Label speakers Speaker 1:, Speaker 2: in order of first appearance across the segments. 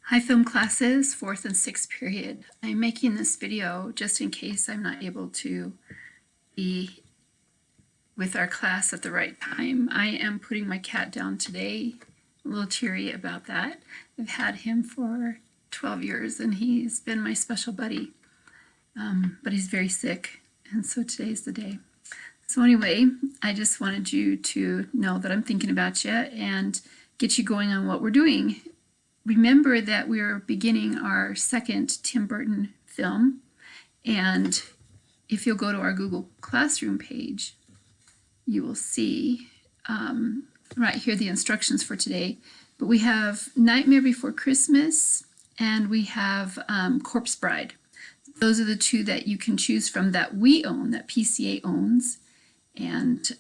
Speaker 1: Hi film classes, 4th and 6th period. I'm making this video just in case I'm not able to be with our class at the right time. I am putting my cat down today. A little teary about that. I've had him for 12 years and he's been my special buddy. But he's very sick, and so today's the day. So anyway, I just wanted you to know that I'm thinking about you and get you going on what we're doing. Remember that we're beginning our second Tim Burton film, and if you'll go to our Google Classroom page, you will see right here the instructions for today. But we have Nightmare Before Christmas and we have Corpse Bride. Those are the two that you can choose from that we own, that PCA owns. And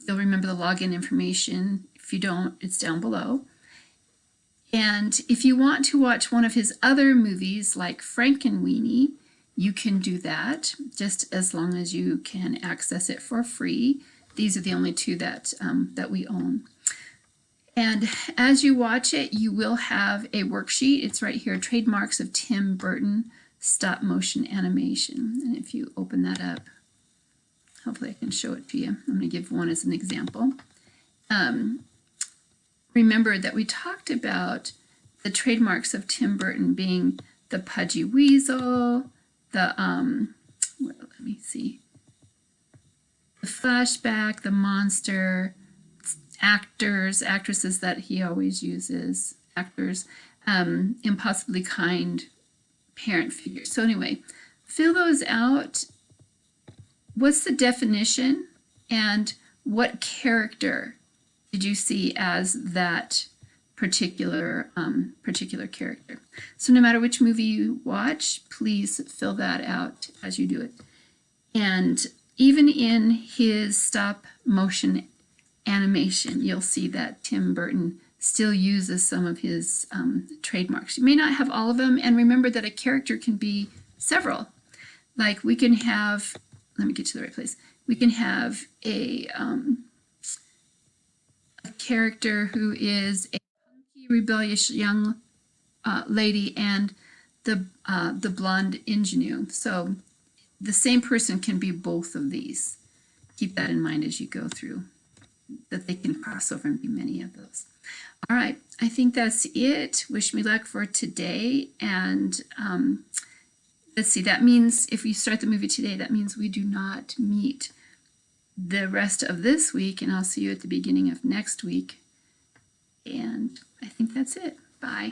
Speaker 1: you'll remember the login information. If you don't, it's down below. And if you want to watch one of his other movies like Frankenweenie, you can do that just as long as you can access it for free. These are the only two that we own. And as you watch it, you will have a worksheet. It's right here, Trademarks of Tim Burton Stop Motion Animation. And if you open that up, hopefully I can show it to you. I'm going to give one as an example. Remember that we talked about the trademarks of Tim Burton being the pudgy weasel, the let me see, the flashback, the monster, actors, actresses that he always uses, actors, impossibly kind parent figures. So anyway, fill those out. What's the definition and what character did you see as that particular character? So no matter which movie you watch, please fill that out as you do it. And even in his stop motion animation, you'll see that Tim Burton still uses some of his trademarks. You may not have all of them, and remember that a character can be several. Like we can have, let me get to the right place. We can have a character who is a punky, rebellious young lady and the blonde ingenue. So the same person can be both of these. Keep that in mind as you go through, that they can cross over and be many of those. All right, I think that's it. Wish me luck for today. And let's see, that means if we start the movie today, that means we do not meet the rest of this week, and I'll see you at the beginning of next week. And I think that's it. Bye.